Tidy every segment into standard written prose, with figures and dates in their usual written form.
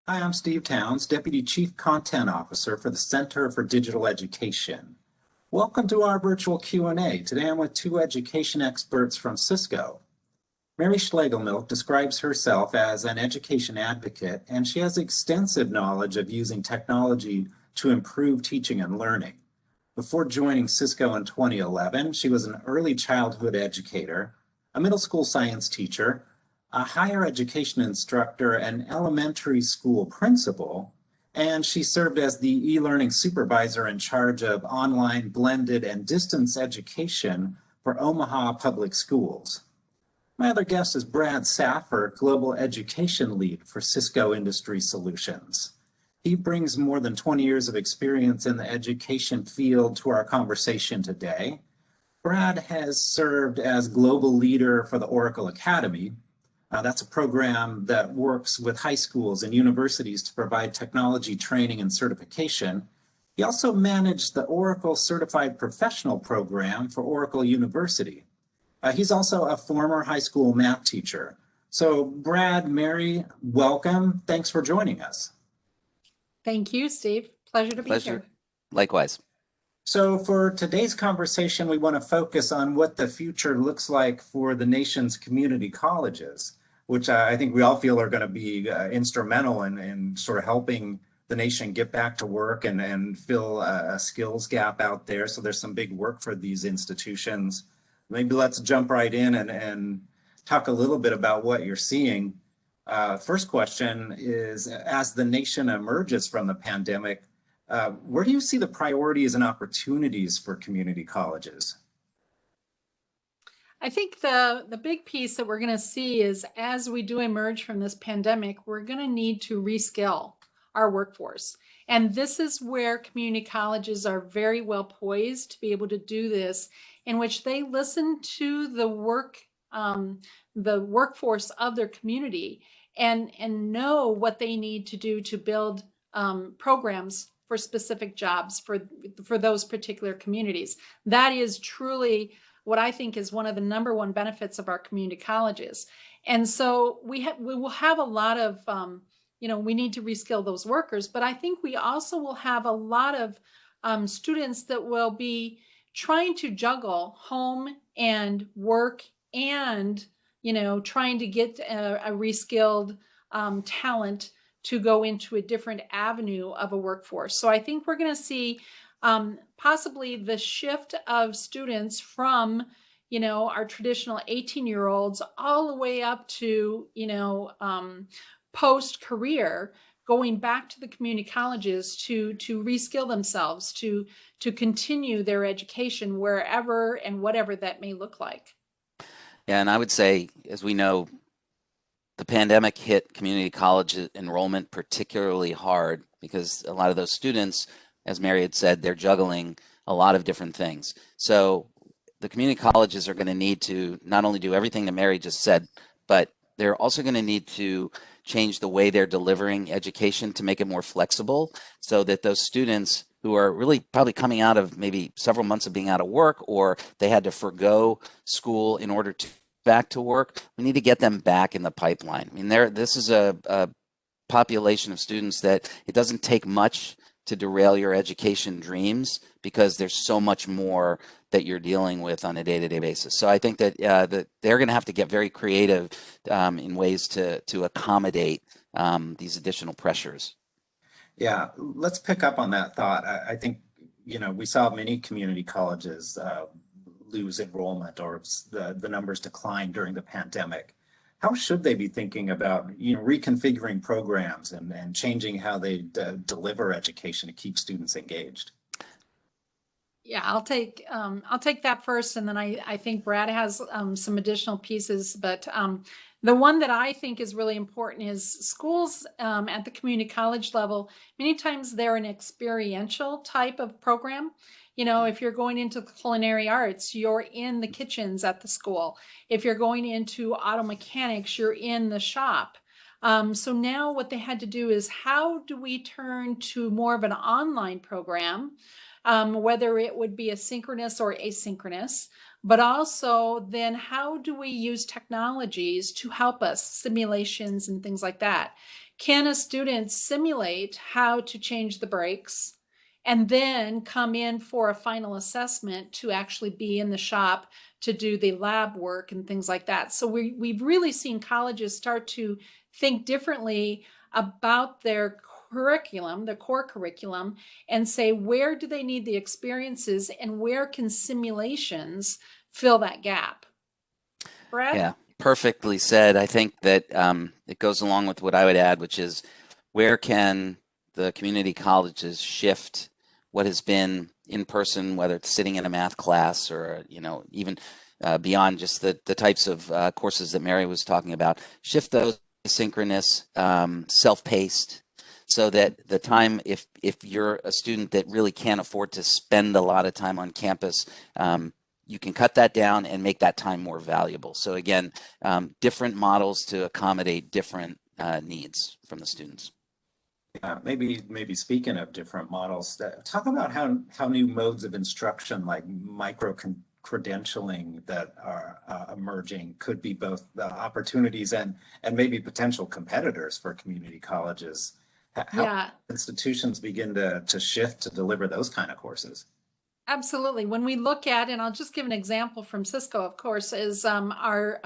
Hi, I'm Steve Towns, Deputy Chief Content Officer for the Center for Digital Education. Welcome to our virtual Q&A. Today I'm with two education experts from Cisco. Mary Schlegelmilch describes herself as an education advocate, and she has extensive knowledge of using technology to improve teaching and learning. Before joining Cisco in 2011, she was an early childhood educator, a middle school science teacher, a higher education instructor, and elementary school principal, and she served as the e-learning supervisor in charge of online, blended, and distance education for Omaha Public Schools. My other guest is Brad Saffer, Global Education Lead for Cisco Industry Solutions. He brings more than 20 years of experience in the education field to our conversation today. Brad has served as global leader for the Oracle Academy. That's a program that works with high schools and universities to provide technology training and certification. He also managed the Oracle Certified Professional Program for Oracle University. He's also a former high school math teacher. So Brad, Mary, welcome. Thanks for joining us. Thank you, Steve. Pleasure to be here. Likewise. So for today's conversation, we want to focus on what the future looks like for the nation's community colleges, which I think we all feel are going to be instrumental in sort of helping the nation get back to work and fill a skills gap out there. So there's some big work for these institutions. Maybe let's jump right in and talk a little bit about what you're seeing. First question is, as the nation emerges from the pandemic, where do you see the priorities and opportunities for community colleges? I think the big piece that we're going to see is as we do emerge from this pandemic, we're going to need to reskill our workforce. And this is where community colleges are very well poised to be able to do this, in which they listen to the workforce of their community and know what they need to do to build programs for specific jobs for those particular communities. That is truly what I think is one of the number one benefits of our community colleges. And so we will have a lot of, we need to reskill those workers, but I think we also will have a lot of students that will be trying to juggle home and work and, trying to get a reskilled talent to go into a different avenue of a workforce. So I think we're going to see possibly the shift of students from, our traditional 18-year-olds all the way up to, post-career, going back to the community colleges to reskill themselves, to continue their education wherever and whatever that may look like. Yeah, and I would say, as we know, the pandemic hit community college enrollment particularly hard because a lot of those students, as Mary had said, they're juggling a lot of different things. So the community colleges are going to need to not only do everything that Mary just said, but they're also going to need to change the way they're delivering education to make it more flexible so that those students who are really probably coming out of maybe several months of being out of work, or they had to forgo school in order to back to work, we need to get them back in the pipeline. I mean, this is a population of students that it doesn't take much to derail your education dreams because there's so much more that you're dealing with on a day-to-day basis. So I think that that they're going to have to get very creative in ways to accommodate these additional pressures. Yeah, let's pick up on that thought. I think, we saw many community colleges lose enrollment or the numbers decline during the pandemic. How should they be thinking about, reconfiguring programs and changing how they deliver education to keep students engaged? Yeah, I'll take that first, and then I think Brad has some additional pieces. But the one that I think is really important is schools at the community college level. Many times they're an experiential type of program. If you're going into the culinary arts, you're in the kitchens at the school. If you're going into auto mechanics, you're in the shop. So now what they had to do is, how do we turn to more of an online program, whether it would be a synchronous or asynchronous, but also then how do we use technologies to help us, simulations and things like that. Can a student simulate how to change the brakes and then come in for a final assessment to actually be in the shop to do the lab work and things like that? So we've really seen colleges start to think differently about their curriculum, the core curriculum, and say, where do they need the experiences and where can simulations fill that gap? Brad? Yeah, perfectly said. I think that it goes along with what I would add, which is where can the community colleges shift what has been in person, whether it's sitting in a math class or even beyond just the types of courses that Mary was talking about, shift those asynchronous, self-paced, so that the time, if you're a student that really can't afford to spend a lot of time on campus, you can cut that down and make that time more valuable. So again, different models to accommodate different needs from the students. Maybe speaking of different models, talk about how new modes of instruction like micro credentialing that are emerging could be both opportunities and maybe potential competitors for community colleges. How institutions begin to shift to deliver those kind of courses? Absolutely. When we look at, and I'll just give an example from Cisco, of course, is our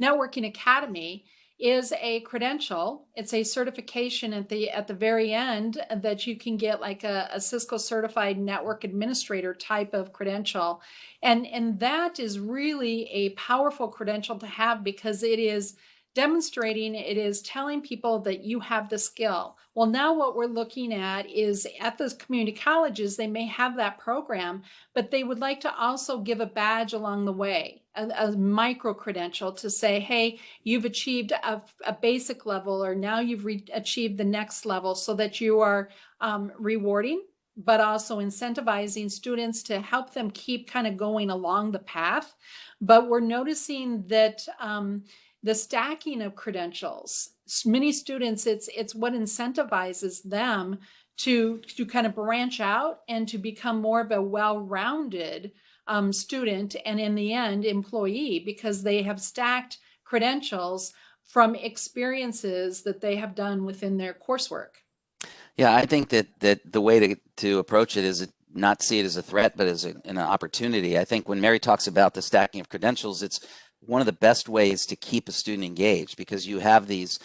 Networking Academy is a credential. It's a certification at the very end that you can get, like a Cisco certified network administrator type of credential. And that is really a powerful credential to have because it is demonstrating, it is telling people that you have the skill. Well, now what we're looking at is at those community colleges, they may have that program, but they would like to also give a badge along the way, a micro credential to say, hey, you've achieved a basic level, or now you've achieved the next level, so that you are rewarding, but also incentivizing students to help them keep kind of going along the path. But we're noticing that the stacking of credentials, many students, it's what incentivizes them to kind of branch out and to become more of a well-rounded student, and in the end employee, because they have stacked credentials from experiences that they have done within their coursework. Yeah, I think that the way to approach it is not see it as a threat, but as an opportunity. I think when Mary talks about the stacking of credentials, it's one of the best ways to keep a student engaged, because you have these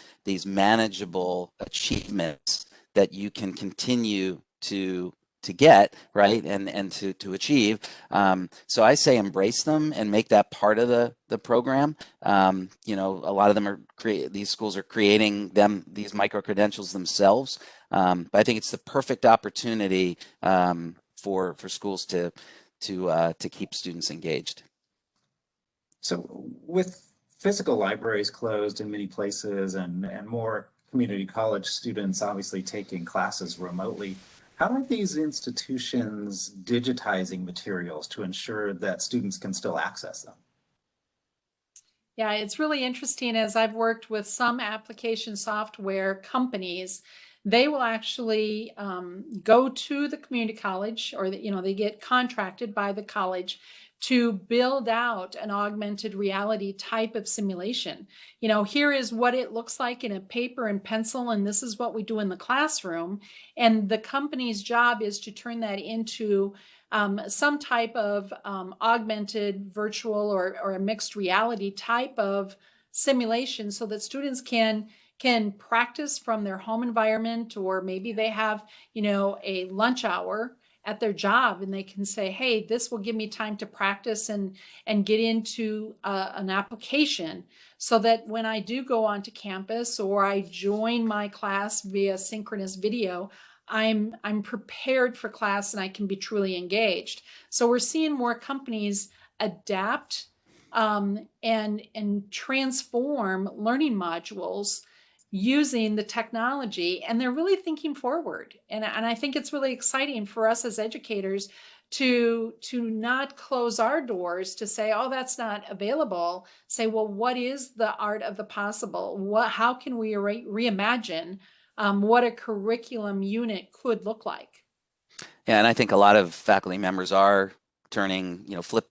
manageable achievements that you can continue to get, right, and to achieve. So I say embrace them and make that part of the program. A lot of them are these schools are creating these micro credentials themselves. But I think it's the perfect opportunity for schools to keep students engaged. So with physical libraries closed in many places and more community college students obviously taking classes remotely, how are these institutions digitizing materials to ensure that students can still access them? Yeah, it's really interesting. As I've worked with some application software companies, they will actually go to the community college, or they get contracted by the college to build out an augmented reality type of simulation. Here is what it looks like in a paper and pencil, and this is what we do in the classroom. And the company's job is to turn that into some type of augmented virtual or a mixed reality type of simulation, so that students can practice from their home environment, or maybe they have a lunch hour at their job and they can say, hey, this will give me time to practice and get into an application, so that when I do go onto campus or I join my class via synchronous video, I'm prepared for class and I can be truly engaged. So we're seeing more companies adapt and transform learning modules using the technology, and they're really thinking forward. And I think it's really exciting for us as educators to not close our doors to say, oh, that's not available. Say, well, what is the art of the possible? How can we reimagine what a curriculum unit could look like? Yeah, and I think a lot of faculty members are turning, flip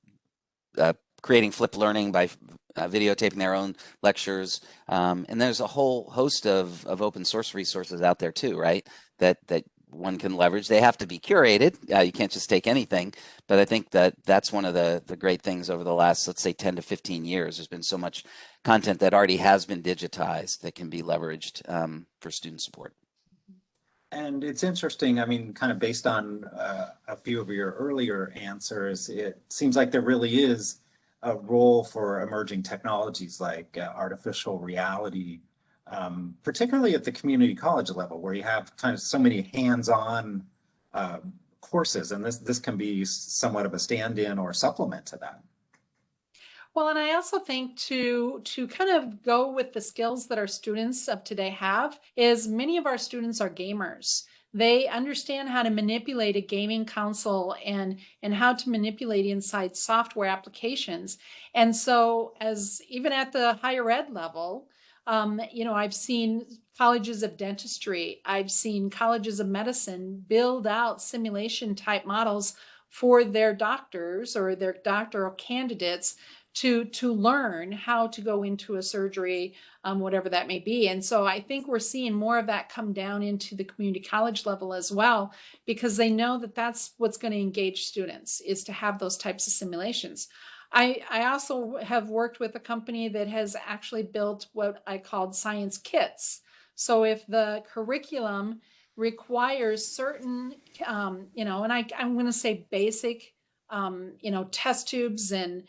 creating flipped learning by videotaping their own lectures. And there's a whole host of open source resources out there too, right? That one can leverage. They have to be curated. You can't just take anything. But I think that's one of the great things over the last, let's say, 10 to 15 years. There's been so much content that already has been digitized that can be leveraged for student support. And it's interesting, I mean, kind of based on a few of your earlier answers, it seems like there really is a role for emerging technologies like artificial reality, particularly at the community college level, where you have kind of so many hands-on courses, and this can be somewhat of a stand-in or supplement to that. Well, and I also think to kind of go with the skills that our students of today have is many of our students are gamers. They understand how to manipulate a gaming console and how to manipulate inside software applications. And so as even at the higher ed level, I've seen colleges of dentistry, I've seen colleges of medicine build out simulation type models for their doctors or their doctoral candidates to learn how to go into a surgery, whatever that may be. And so I think we're seeing more of that come down into the community college level as well, because they know that that's what's going to engage students, is to have those types of simulations. I also have worked with a company that has actually built what I called science kits. So if the curriculum requires certain, and I'm going to say basic, test tubes and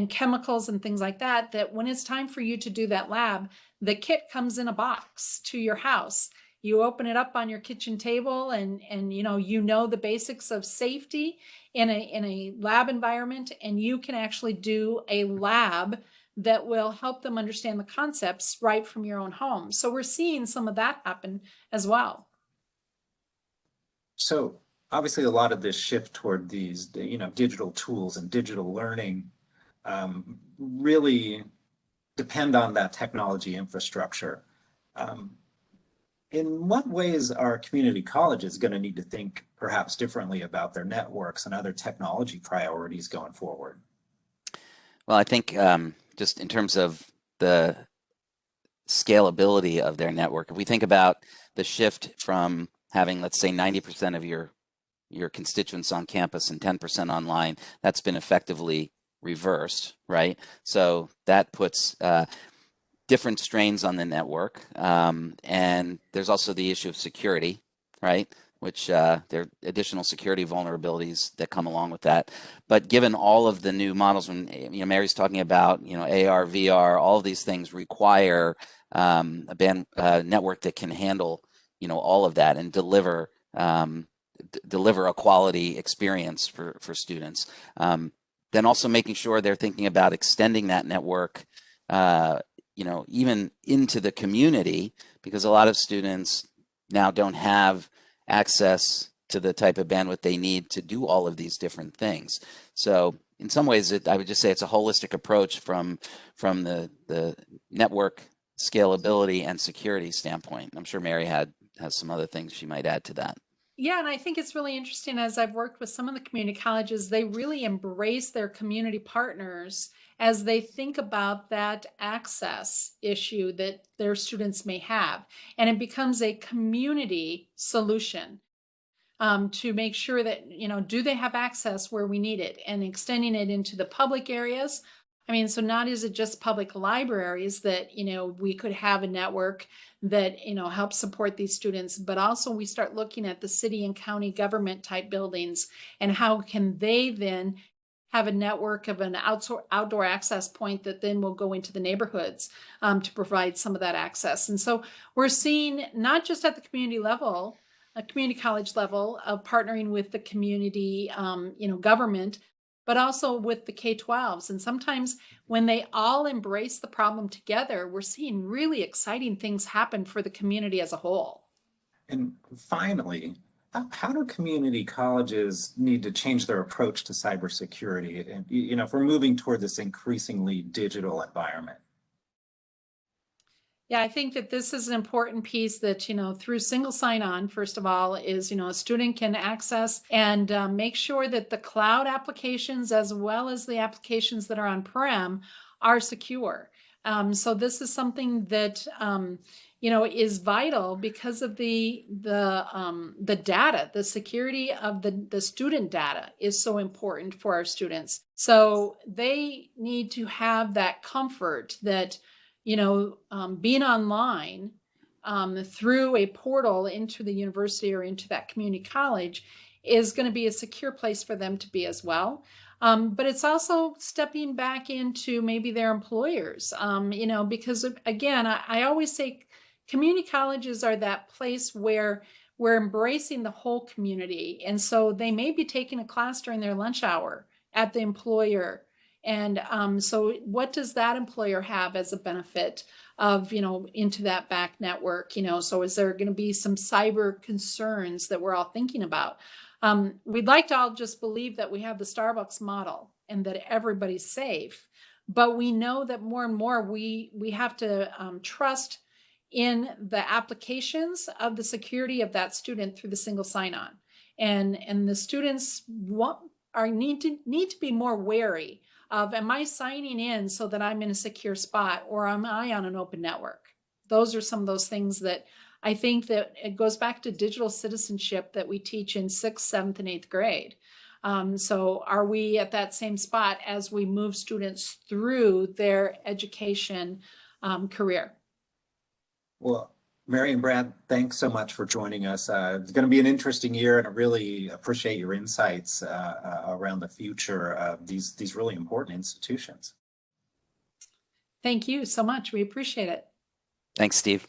chemicals and things like that, that when it's time for you to do that lab, the kit comes in a box to your house. You open it up on your kitchen table and the basics of safety in a lab environment, and you can actually do a lab that will help them understand the concepts right from your own home. So we're seeing some of that happen as well. So obviously a lot of this shift toward these, digital tools and digital learning really depend on that technology infrastructure. In what ways are community colleges going to need to think perhaps differently about their networks and other technology priorities going forward? Well, I think just in terms of the scalability of their network, if we think about the shift from having, let's say, 90% of your constituents on campus and 10% online, that's been effectively reversed, right? So that puts different strains on the network. And there's also the issue of security, right? Which there are additional security vulnerabilities that come along with that. But given all of the new models, when Mary's talking about AR, VR, all of these things require a network that can handle all of that and deliver a quality experience for students. Then also making sure they're thinking about extending that network, even into the community, because a lot of students now don't have access to the type of bandwidth they need to do all of these different things. So in some ways, I would just say it's a holistic approach from the network scalability and security standpoint. I'm sure Mary has some other things she might add to that. Yeah, and I think it's really interesting, as I've worked with some of the community colleges, they really embrace their community partners as they think about that access issue that their students may have. And it becomes a community solution to make sure that, do they have access where we need it, and extending it into the public areas. I mean, so not is it just public libraries that, we could have a network that, helps support these students, but also we start looking at the city and county government type buildings, and how can they then have a network of an outdoor access point that then will go into the neighborhoods to provide some of that access. And so we're seeing, not just at the community level, a community college level, of partnering with the community, government, but also with the K-12s. And sometimes when they all embrace the problem together, we're seeing really exciting things happen for the community as a whole. And finally, how do community colleges need to change their approach to cybersecurity? And, if we're moving toward this increasingly digital environment? Yeah, I think that this is an important piece that, through single sign-on, first of all, is, a student can access and make sure that the cloud applications as well as the applications that are on-prem are secure. So this is something that, is vital because of the data. The security of the student data is so important for our students. So they need to have that comfort that being online through a portal into the university or into that community college is going to be a secure place for them to be as well. But it's also stepping back into maybe their employers, because again, I always say community colleges are that place where we're embracing the whole community. And so they may be taking a class during their lunch hour at the employer. And so what does that employer have as a benefit of, into that back network? So is there going to be some cyber concerns that we're all thinking about? We'd like to all just believe that we have the Starbucks model and that everybody's safe. But we know that more and more we have to trust in the applications of the security of that student through the single sign-on. And the students need to be more wary of, am I signing in so that I'm in a secure spot, or am I on an open network? Those are some of those things that I think that it goes back to digital citizenship that we teach in 6th, 7th, and 8th grade. So are we at that same spot as we move students through their education career? Well, Mary and Brad, thanks so much for joining us. It's going to be an interesting year, and I really appreciate your insights around the future of these really important institutions. Thank you so much. We appreciate it. Thanks, Steve.